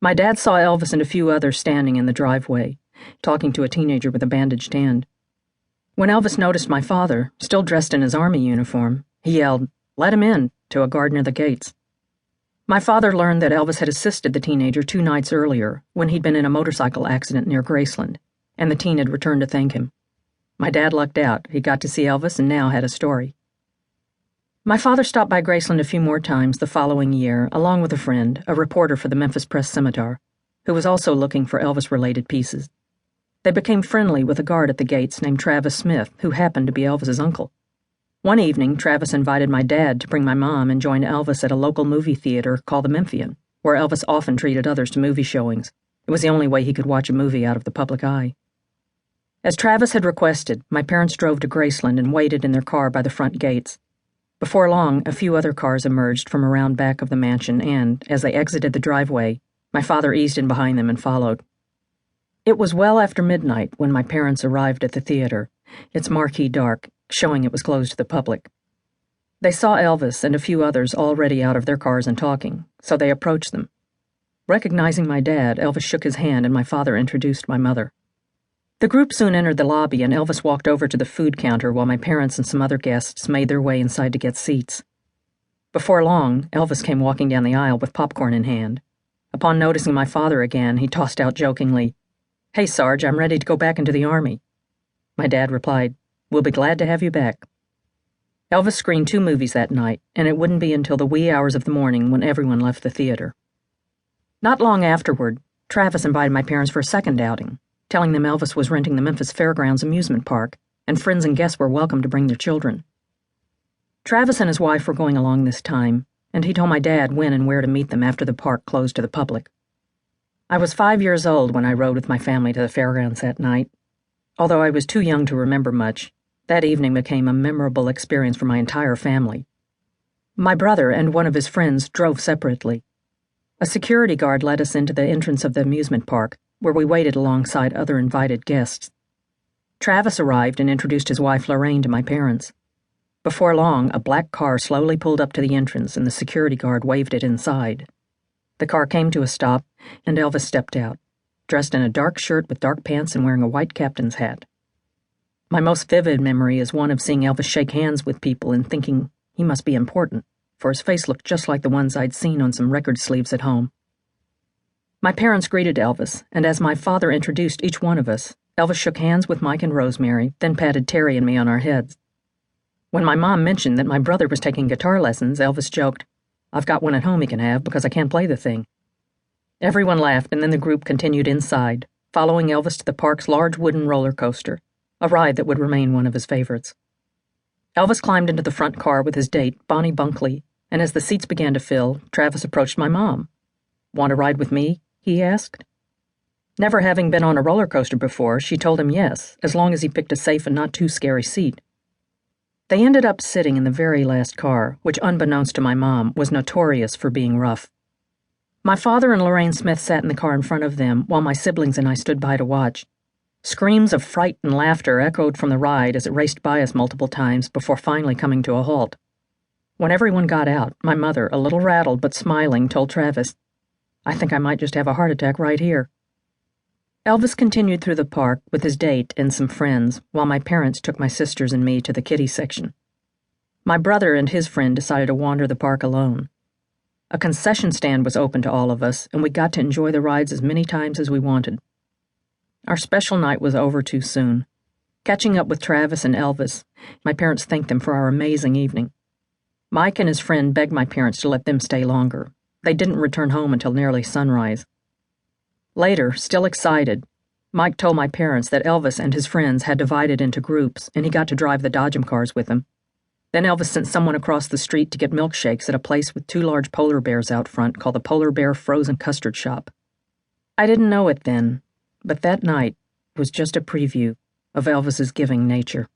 My dad saw Elvis and a few others standing in the driveway, talking to a teenager with a bandaged hand. When Elvis noticed my father, still dressed in his army uniform, he yelled, "Let him in," to a guard near the gates. My father learned that Elvis had assisted the teenager 2 nights earlier when he'd been in a motorcycle accident near Graceland, and the teen had returned to thank him. My dad lucked out. He got to see Elvis and now had a story. My father stopped by Graceland a few more times the following year, along with a friend, a reporter for the Memphis Press-Scimitar, who was also looking for Elvis-related pieces. They became friendly with a guard at the gates named Travis Smith, who happened to be Elvis's uncle. One evening, Travis invited my dad to bring my mom and join Elvis at a local movie theater called the Memphis, where Elvis often treated others to movie showings. It was the only way he could watch a movie out of the public eye. As Travis had requested, my parents drove to Graceland and waited in their car by the front gates. Before long, a few other cars emerged from around back of the mansion and, as they exited the driveway, my father eased in behind them and followed. It was well after midnight when my parents arrived at the theater, its marquee dark, showing it was closed to the public. They saw Elvis and a few others already out of their cars and talking, so they approached them. Recognizing my dad, Elvis shook his hand and my father introduced my mother. The group soon entered the lobby and Elvis walked over to the food counter while my parents and some other guests made their way inside to get seats. Before long, Elvis came walking down the aisle with popcorn in hand. Upon noticing my father again, he tossed out jokingly, "Hey, Sarge, I'm ready to go back into the Army." My dad replied, "We'll be glad to have you back." Elvis screened 2 movies that night, and it wouldn't be until the wee hours of the morning when everyone left the theater. Not long afterward, Travis invited my parents for a second outing, telling them Elvis was renting the Memphis Fairgrounds amusement park, and friends and guests were welcome to bring their children. Travis and his wife were going along this time, and he told my dad when and where to meet them after the park closed to the public. I was 5 years old when I rode with my family to the fairgrounds that night. Although I was too young to remember much, that evening became a memorable experience for my entire family. My brother and one of his friends drove separately. A security guard led us into the entrance of the amusement park, where we waited alongside other invited guests. Travis arrived and introduced his wife Lorraine to my parents. Before long, a black car slowly pulled up to the entrance and the security guard waved it inside. The car came to a stop, and Elvis stepped out, dressed in a dark shirt with dark pants and wearing a white captain's hat. My most vivid memory is one of seeing Elvis shake hands with people and thinking he must be important, for his face looked just like the ones I'd seen on some record sleeves at home. My parents greeted Elvis, and as my father introduced each one of us, Elvis shook hands with Mike and Rosemary, then patted Terry and me on our heads. When my mom mentioned that my brother was taking guitar lessons, Elvis joked, "I've got one at home he can have because I can't play the thing." Everyone laughed, and then the group continued inside, following Elvis to the park's large wooden roller coaster, a ride that would remain one of his favorites. Elvis climbed into the front car with his date, Bonnie Bunkley, and as the seats began to fill, Travis approached my mom. "Want to ride with me?" he asked. Never having been on a roller coaster before, she told him yes, as long as he picked a safe and not too scary seat. They ended up sitting in the very last car, which, unbeknownst to my mom, was notorious for being rough. My father and Lorraine Smith sat in the car in front of them, while my siblings and I stood by to watch. Screams of fright and laughter echoed from the ride as it raced by us multiple times before finally coming to a halt. When everyone got out, my mother, a little rattled but smiling, told Travis, "I think I might just have a heart attack right here." Elvis continued through the park with his date and some friends, while my parents took my sisters and me to the kiddie section. My brother and his friend decided to wander the park alone. A concession stand was open to all of us, and we got to enjoy the rides as many times as we wanted. Our special night was over too soon. Catching up with Travis and Elvis, my parents thanked them for our amazing evening. Mike and his friend begged my parents to let them stay longer. They didn't return home until nearly sunrise. Later, still excited, Mike told my parents that Elvis and his friends had divided into groups and he got to drive the Dodgem cars with them. Then Elvis sent someone across the street to get milkshakes at a place with 2 large polar bears out front called the Polar Bear Frozen Custard Shop. I didn't know it then, but that night was just a preview of Elvis's giving nature.